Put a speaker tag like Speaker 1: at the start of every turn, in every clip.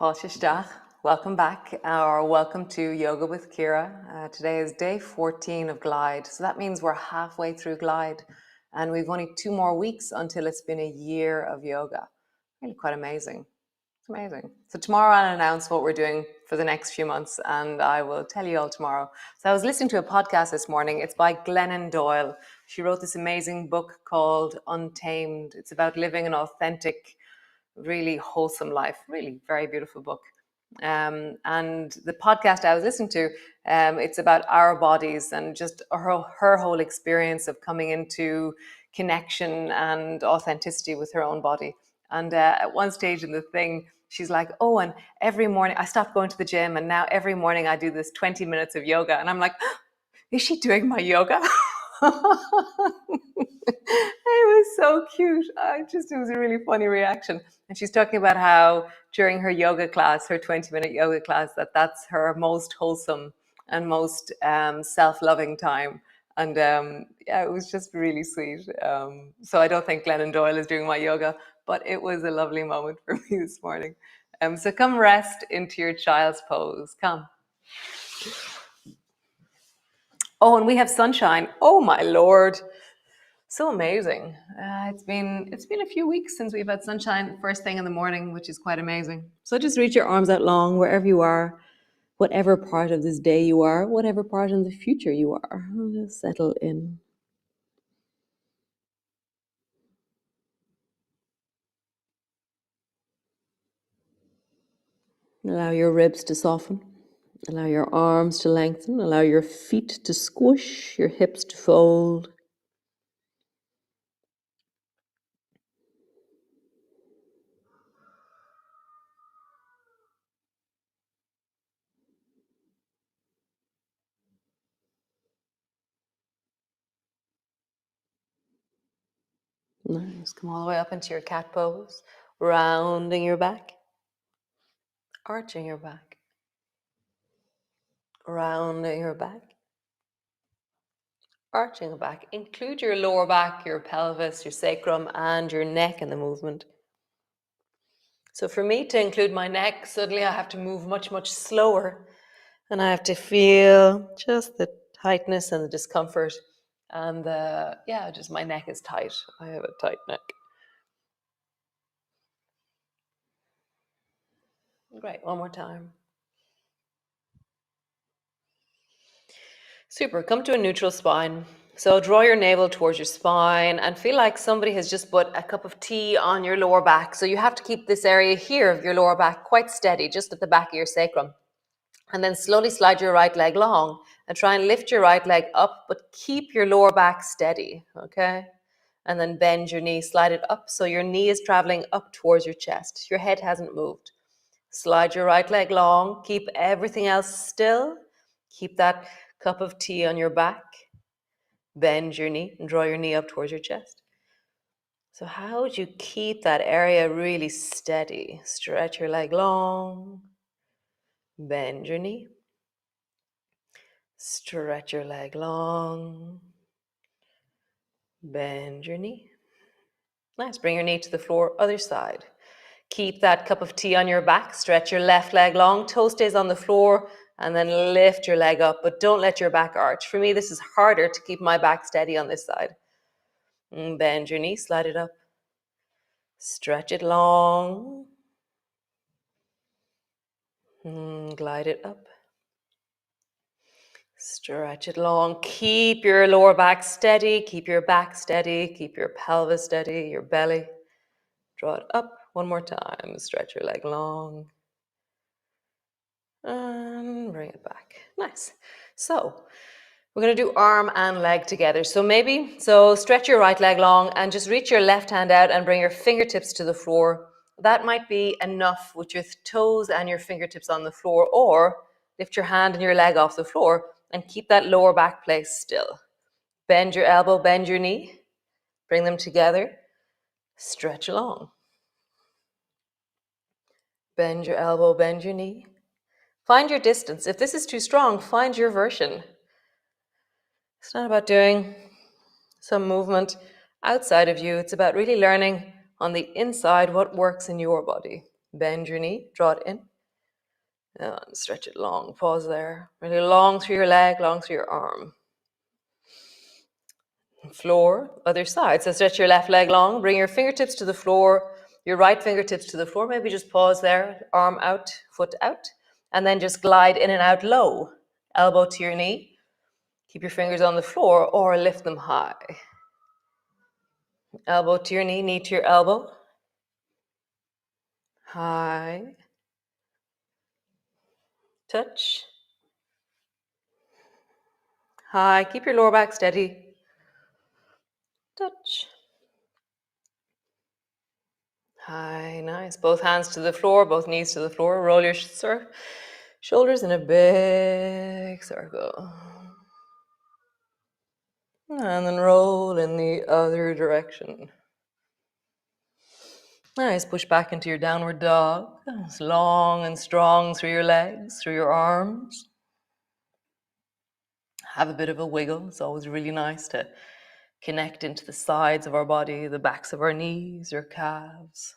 Speaker 1: Cultivating. Welcome back, or welcome to Yoga with Ciara. Today is day 14 of Glide, so that means we're halfway through Glide, and we've only 2 more weeks until it's been a year of yoga. Really quite amazing. It's amazing. So tomorrow I'll announce what we're doing for the next few months, and I will tell you all tomorrow. So I was listening to a podcast this morning. It's by Glennen Doyle. She wrote this amazing book called Untamed. It's about living an authentic, really wholesome life. Really very beautiful book. And the podcast I was listening to, it's about our bodies and just her whole experience of coming into connection and authenticity with her own body. And at one stage in the thing, she's like, oh, and every morning I stopped going to the gym, and now every morning I do this 20 minutes of yoga. And I'm like, is she doing my yoga? It was so cute. It was a really funny reaction. And she's talking about how during her yoga class, her 20-minute yoga class, that's her most wholesome and most self-loving time. And yeah, it was just really sweet. So I don't think Glennen Doyle is doing my yoga, but it was a lovely moment for me this morning. So come rest into your child's pose. Come. Oh, and we have sunshine. Oh my Lord. So amazing. It's been a few weeks since we've had sunshine first thing in the morning, which is quite amazing. So just reach your arms out long wherever you are, whatever part of this day you are, whatever part in the future you are. Just settle in. Allow your ribs to soften. Allow your arms to lengthen. Allow your feet to squish, your hips to fold. Nice. Come all the way up into your cat pose, rounding your back, arching your back, rounding your back, arching the back. Include your lower back, your pelvis, your sacrum, and your neck in the movement. So for me to include my neck, suddenly I have to move much, much slower. And I have to feel just the tightness and the discomfort. And just my neck is tight. I have a tight neck. Great, one more time. Super, come to a neutral spine. So draw your navel towards your spine and feel like somebody has just put a cup of tea on your lower back. So you have to keep this area here of your lower back quite steady, just at the back of your sacrum. And then slowly slide your right leg long and try and lift your right leg up, but keep your lower back steady, okay? And then bend your knee, slide it up so your knee is traveling up towards your chest. Your head hasn't moved. Slide your right leg long, keep everything else still. Keep that cup of tea on your back. Bend your knee and draw your knee up towards your chest. So how would you keep that area really steady? Stretch your leg long. Bend your knee. Stretch your leg long. Bend your knee. Nice. Bring your knee to the floor, other side. Keep that cup of tea on your back. Stretch your left leg long. Toe stays on the floor. And then lift your leg up, but don't let your back arch. For me, this is harder to keep my back steady on this side. Bend your knee, slide it up. Stretch it long. Glide it up. Stretch it long. Keep your lower back steady. Keep your back steady. Keep your pelvis steady, your belly. Draw it up one more time. Stretch your leg long. And bring it back. Nice. So we're going to do arm and leg together. So stretch your right leg long and just reach your left hand out and bring your fingertips to the floor. That might be enough with your toes and your fingertips on the floor, or lift your hand and your leg off the floor and keep that lower back place still. Bend your elbow, bend your knee. Bring them together. Stretch along. Bend your elbow, bend your knee. Find your distance. If this is too strong, find your version. It's not about doing some movement outside of you. It's about really learning on the inside what works in your body. Bend your knee, draw it in. And stretch it long. Pause there. Really long through your leg, long through your arm. Floor, other side. So stretch your left leg long. Bring your fingertips to the floor. Your right fingertips to the floor. Maybe just pause there. Arm out, foot out. And then just glide in and out low. Elbow to your knee. Keep your fingers on the floor or lift them high. Elbow to your knee, knee to your elbow. High. Touch. High. Keep your lower back steady. Touch. High. Nice. Both hands to the floor, both knees to the floor. Roll your shoulders in a big circle. And then roll in the other direction. Nice. Push back into your downward dog. It's long and strong through your legs, through your arms. Have a bit of a wiggle. It's always really nice to connect into the sides of our body, the backs of our knees, your calves.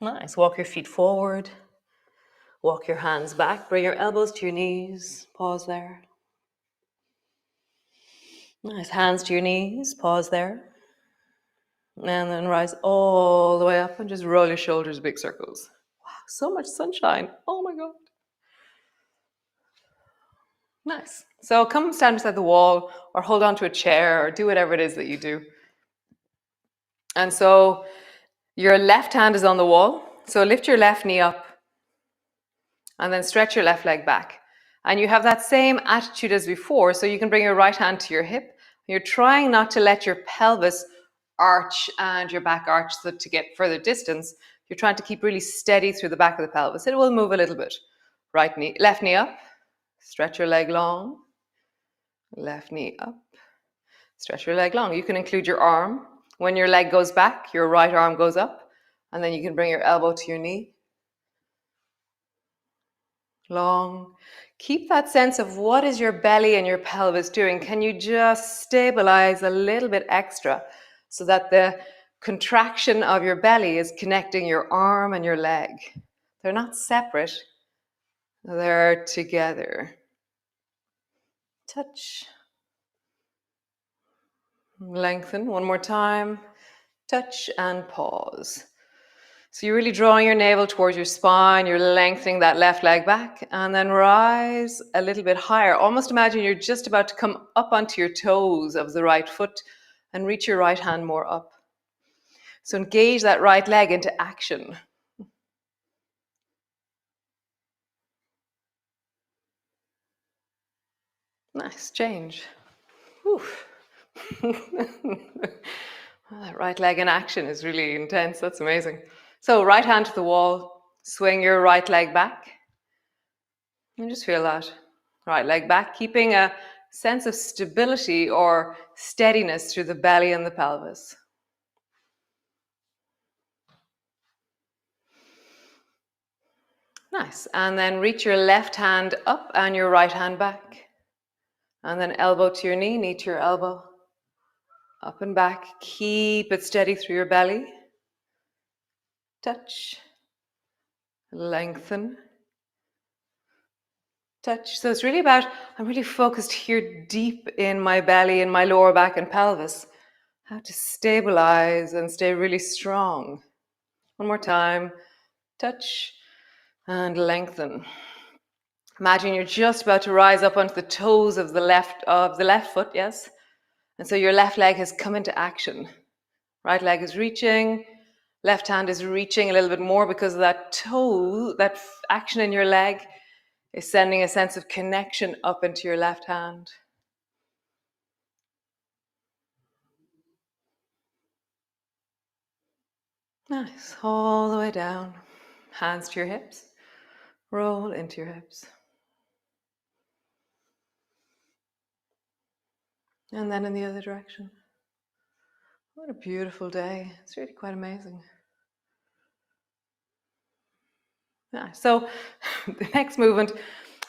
Speaker 1: Nice. Walk your feet forward. Walk your hands back. Bring your elbows to your knees. Pause there. Nice. Hands to your knees. Pause there. And then rise all the way up and just roll your shoulders, big circles. Wow, so much sunshine. Oh my God. Nice. So come stand beside the wall or hold on to a chair or do whatever it is that you do. And so your left hand is on the wall. So lift your left knee up and then stretch your left leg back. And you have that same attitude as before. So you can bring your right hand to your hip. You're trying not to let your pelvis arch and your back arch so to get further distance. You're trying to keep really steady through the back of the pelvis. It will move a little bit. Right knee, left knee up. Stretch your leg long. Left knee up. Stretch your leg long. You can include your arm. When your leg goes back, your right arm goes up. And then you can bring your elbow to your knee. Long. Keep that sense of what is your belly and your pelvis doing. Can you just stabilize a little bit extra so that the contraction of your belly is connecting your arm and your leg? They're not separate. They're together. Touch. Lengthen. One more time. Touch and pause. So you're really drawing your navel towards your spine, you're lengthening that left leg back, and then rise a little bit higher. Almost imagine you're just about to come up onto your toes of the right foot and reach your right hand more up. So engage that right leg into action. Nice, change. That right leg in action is really intense, that's amazing. So right hand to the wall, swing your right leg back. And just feel that. Right leg back, keeping a sense of stability or steadiness through the belly and the pelvis. Nice. And then reach your left hand up and your right hand back. And then elbow to your knee, knee to your elbow. Up and back. Keep it steady through your belly. Touch. Lengthen. Touch. So it's really about, I'm really focused here deep in my belly, in my lower back and pelvis. How to stabilize and stay really strong. One more time. Touch and lengthen. Imagine you're just about to rise up onto the toes of the left foot, yes? And so your left leg has come into action. Right leg is reaching, left hand is reaching a little bit more because of that toe, that action in your leg is sending a sense of connection up into your left hand. Nice, all the way down. Hands to your hips, roll into your hips. And then in the other direction. What a beautiful day. It's really quite amazing. Yeah, so the next movement,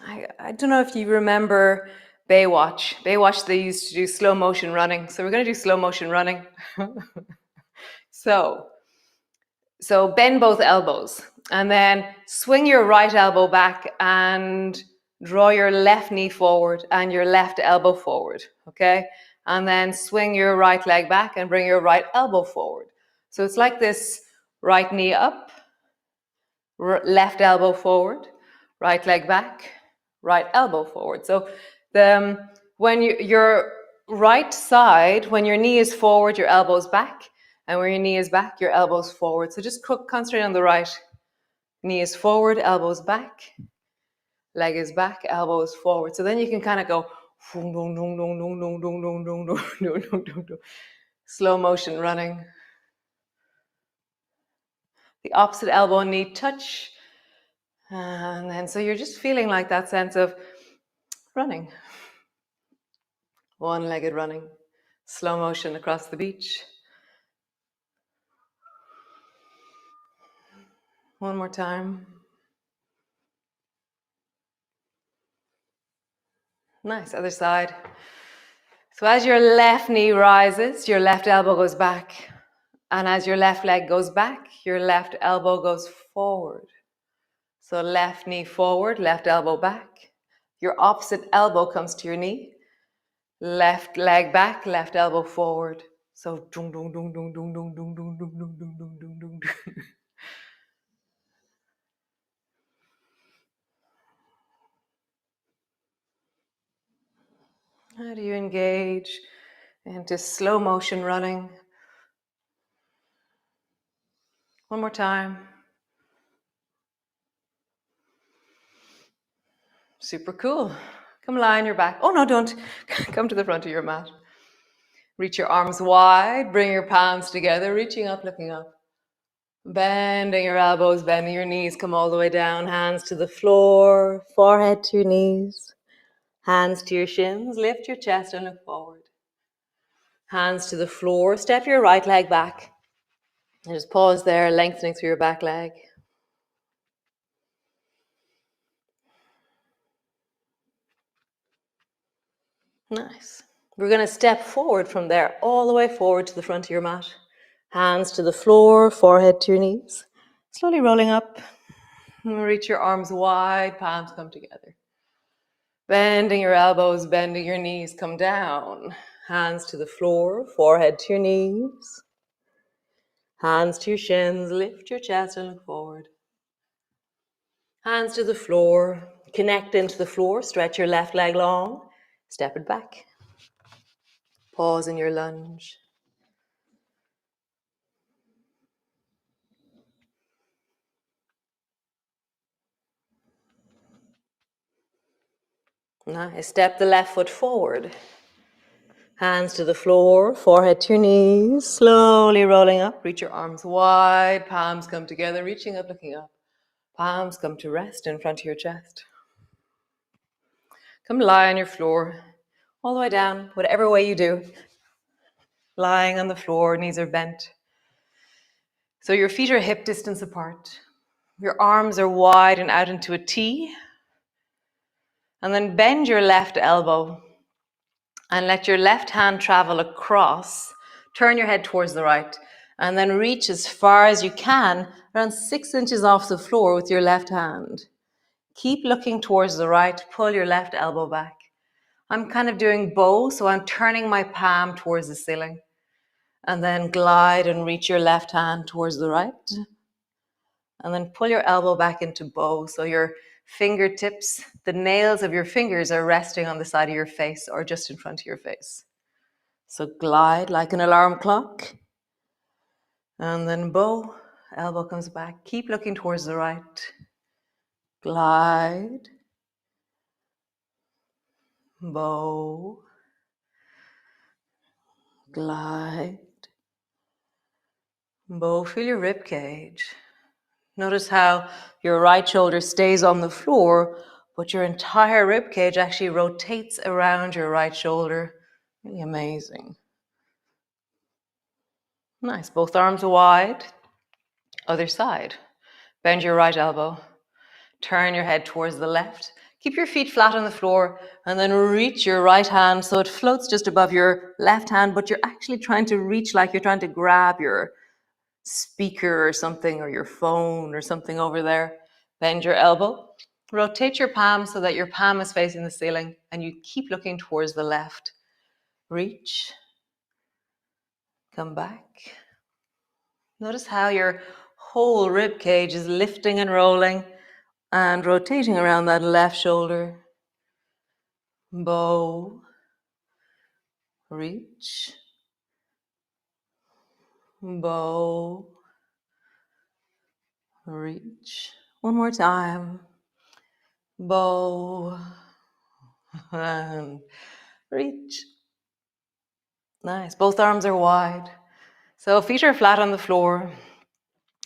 Speaker 1: I don't know if you remember Baywatch. Baywatch, they used to do slow motion running. So we're going to do slow motion running. So So bend both elbows and then swing your right elbow back and draw your left knee forward and your left elbow forward, okay? And then swing your right leg back and bring your right elbow forward. So it's like this: right knee up, left elbow forward, right leg back, right elbow forward. So when your right side, when your knee is forward, your elbow's back, and when your knee is back, your elbow's forward. So just concentrate on the right. Knee is forward, elbow's back, leg is back, elbow is forward. So then you can kind of go slow motion running. The opposite elbow and knee touch. And then so you're just feeling like that sense of running. One-legged running. Slow motion across the beach. One more time. Nice, other side. So as your left knee rises, your left elbow goes back. And as your left leg goes back, your left elbow goes forward. So left knee forward, left elbow back. Your opposite elbow comes to your knee. Left leg back, left elbow forward. So dung dung dung dung dung dung dung dung dung dung dung dung dung dung. How do you engage into slow motion running? One more time. Super cool. Come lie on your back. Oh no, don't. Come to the front of your mat. Reach your arms wide, bring your palms together, reaching up, looking up. Bending your elbows, bending your knees, come all the way down, hands to the floor, forehead to your knees, hands to your shins, lift your chest and look forward. Hands to the floor, step your right leg back. And just pause there, lengthening through your back leg. Nice. We're going to step forward from there, all the way forward to the front of your mat. Hands to the floor, forehead to your knees. Slowly rolling up. Reach your arms wide, palms come together. Bending your elbows, bending your knees, come down. Hands to the floor, forehead to your knees. Hands to your shins, lift your chest and look forward. Hands to the floor, connect into the floor, stretch your left leg long, step it back. Pause in your lunge. Nice. Step the left foot forward. Hands to the floor, forehead to your knees, slowly rolling up. Reach your arms wide, palms come together, reaching up, looking up. Palms come to rest in front of your chest. Come lie on your floor, all the way down, whatever way you do. Lying on the floor, knees are bent. So your feet are hip distance apart. Your arms are wide and out into a T. And then bend your left elbow and let your left hand travel across. Turn your head towards the right and then reach as far as you can, around 6 inches off the floor with your left hand. Keep looking towards the right, pull your left elbow back. I'm kind of doing bow, so I'm turning my palm towards the ceiling. And then glide and reach your left hand towards the right. And then pull your elbow back into bow. So your fingertips, the nails of your fingers are resting on the side of your face or just in front of your face. So glide like an alarm clock. And then bow, elbow comes back. Keep looking towards the right. Glide. Bow. Glide. Bow, feel your rib cage. Notice how your right shoulder stays on the floor, but your entire rib cage actually rotates around your right shoulder. Really amazing. Nice. Both arms wide. Other side. Bend your right elbow. Turn your head towards the left. Keep your feet flat on the floor and then reach your right hand so it floats just above your left hand, but you're actually trying to reach like you're trying to grab your speaker or something, or your phone or something over there. Bend your elbow. Rotate your palm so that your palm is facing the ceiling, and you keep looking towards the left. Reach. Come back. Notice how your whole rib cage is lifting and rolling and rotating around that left shoulder. Bow. Reach. Bow. Reach. One more time. Bow. And reach. Nice. Both arms are wide. So feet are flat on the floor.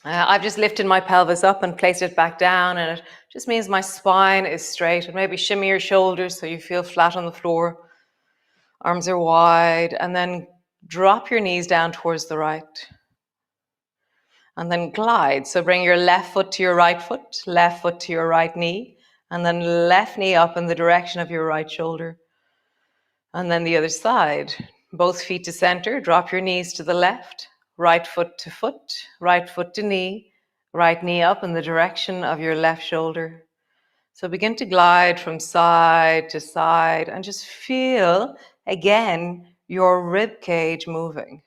Speaker 1: I've just lifted my pelvis up and placed it back down, and it just means my spine is straight. And maybe shimmy your shoulders so you feel flat on the floor. Arms are wide, and then drop your knees down towards the right. And then glide. So bring your left foot to your right foot, left foot to your right knee, and then left knee up in the direction of your right shoulder. And then the other side. Both feet to center, drop your knees to the left, right foot to knee, right knee up in the direction of your left shoulder. So begin to glide from side to side and just feel, again, your rib cage moving.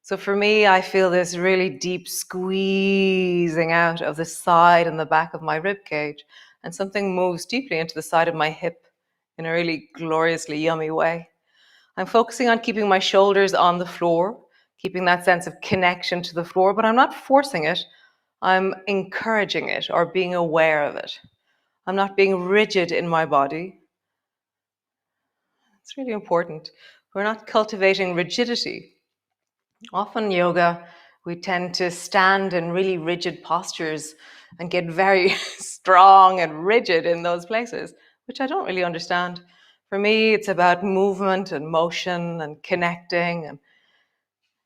Speaker 1: So for me, I feel this really deep squeezing out of the side and the back of my rib cage, and something moves deeply into the side of my hip in a really gloriously yummy way. I'm focusing on keeping my shoulders on the floor, keeping that sense of connection to the floor, but I'm not forcing it. I'm encouraging it or being aware of it. I'm not being rigid in my body. It's really important. We're not cultivating rigidity. Often yoga, we tend to stand in really rigid postures and get very strong and rigid in those places, which I don't really understand. For me, it's about movement and motion and connecting. And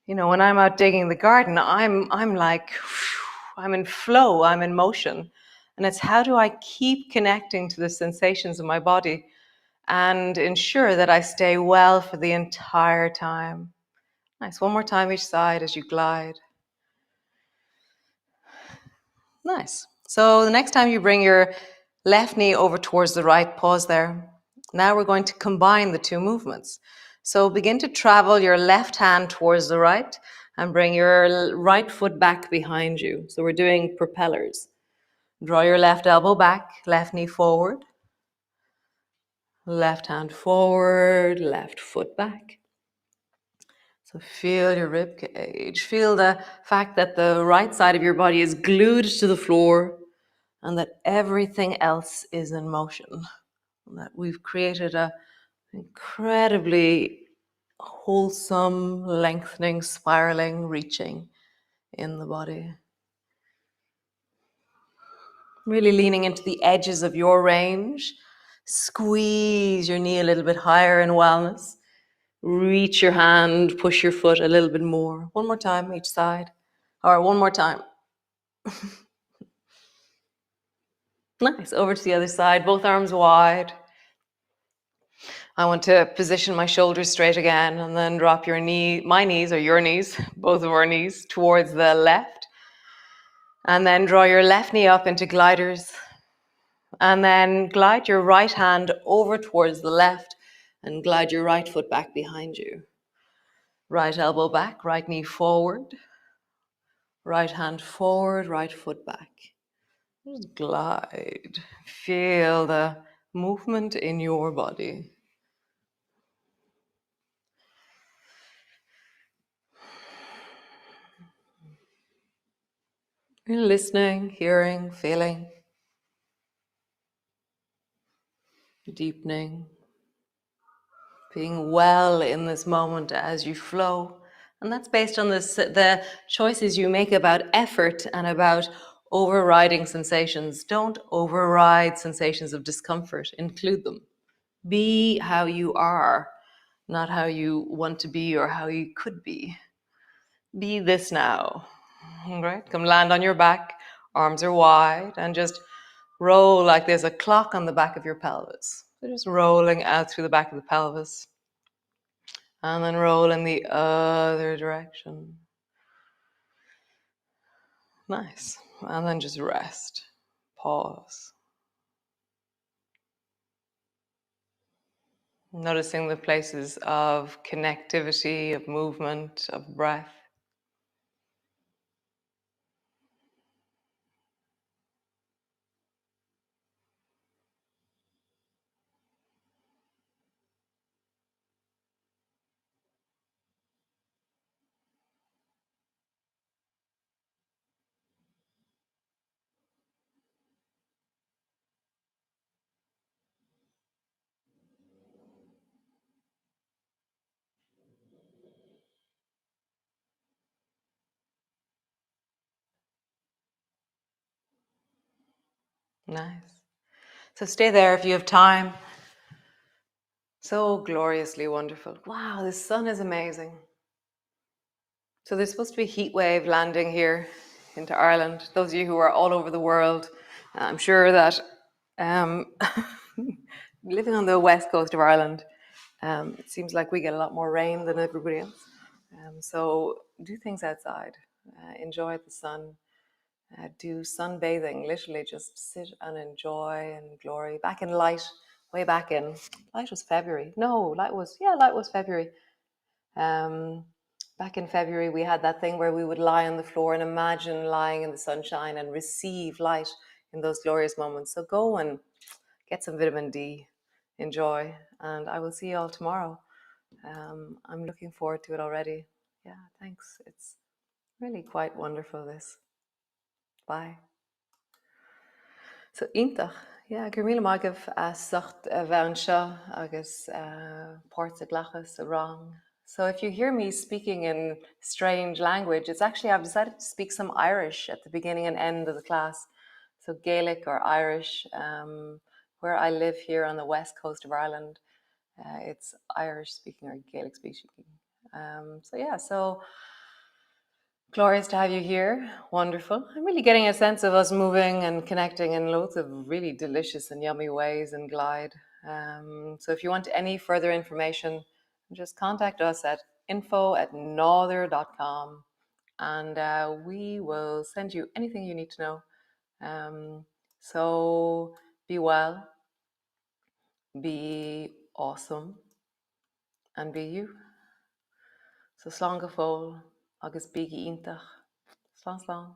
Speaker 1: when I'm out digging the garden, I'm like, I'm in flow, I'm in motion. And it's how do I keep connecting to the sensations of my body and ensure that I stay well for the entire time. Nice. One more time each side as you glide. Nice. So the next time you bring your left knee over towards the right, pause there. Now we're going to combine the two movements. So begin to travel your left hand towards the right and bring your right foot back behind you. So we're doing propellers. Draw your left elbow back, left knee forward, left hand forward, left foot back. So feel your rib cage. Feel the fact that the right side of your body is glued to the floor and that everything else is in motion. And that we've created an incredibly wholesome, lengthening, spiraling, reaching in the body. Really leaning into the edges of your range. Squeeze your knee a little bit higher in wellness. Reach your hand, push your foot a little bit more. One more time each side. Or one more time. Nice. Over to the other side. Both arms wide. I want to position my shoulders straight again and then drop your my knees or your knees, both of our knees, towards the left. And then draw your left knee up into gliders. And then glide your right hand over towards the left and glide your right foot back behind you. Right elbow back, right knee forward. Right hand forward, right foot back. Just glide. Feel the movement in your body. You're listening, hearing, feeling, deepening, being well in this moment as you flow. And that's based on the choices you make about effort and about overriding sensations. Don't override sensations of discomfort. Include them. Be how you are, not how you want to be or how you could be. Be this now. All right, come land on your back, arms are wide, and just roll like there's a clock on the back of your pelvis. So just rolling out through the back of the pelvis. And then roll in the other direction. Nice. And then just rest. Pause. Noticing the places of connectivity, of movement, of breath. Nice. So stay there if you have time. So gloriously wonderful. Wow, the sun is amazing. So there's supposed to be a heat wave landing here into Ireland. Those of you who are all over the world, I'm sure that um, living on the west coast of Ireland, it seems like we get a lot more rain than everybody else. So do things outside, enjoy the sun, do sunbathing, literally just sit and enjoy and glory. Back in light, way back in, light was February. No, light was February. Um, Back in February, we had that thing where we would lie on the floor and imagine lying in the sunshine and receive light in those glorious moments. So go and get some vitamin D, enjoy, and I will see you all tomorrow. I'm looking forward to it already. Yeah, thanks. It's really quite wonderful, this. Bye. So iontach, yeah, gur míle maigah a sucht a bhean seo agus páirt a glachas a wrong. So if you hear me speaking in strange language, it's actually I've decided to speak some Irish at the beginning and end of the class. So Gaelic or Irish, where I live here on the west coast of Ireland, it's Irish speaking or Gaelic speaking. So yeah, so glorious to have you here. Wonderful. I'm really getting a sense of us moving and connecting in loads of really delicious and yummy ways in Glide. So if you want any further information, just contact us at info@nother.com and we will send you anything you need to know. So be well, be awesome, and be you. So slán go fóill agus Beigi Iontach. Slán slán.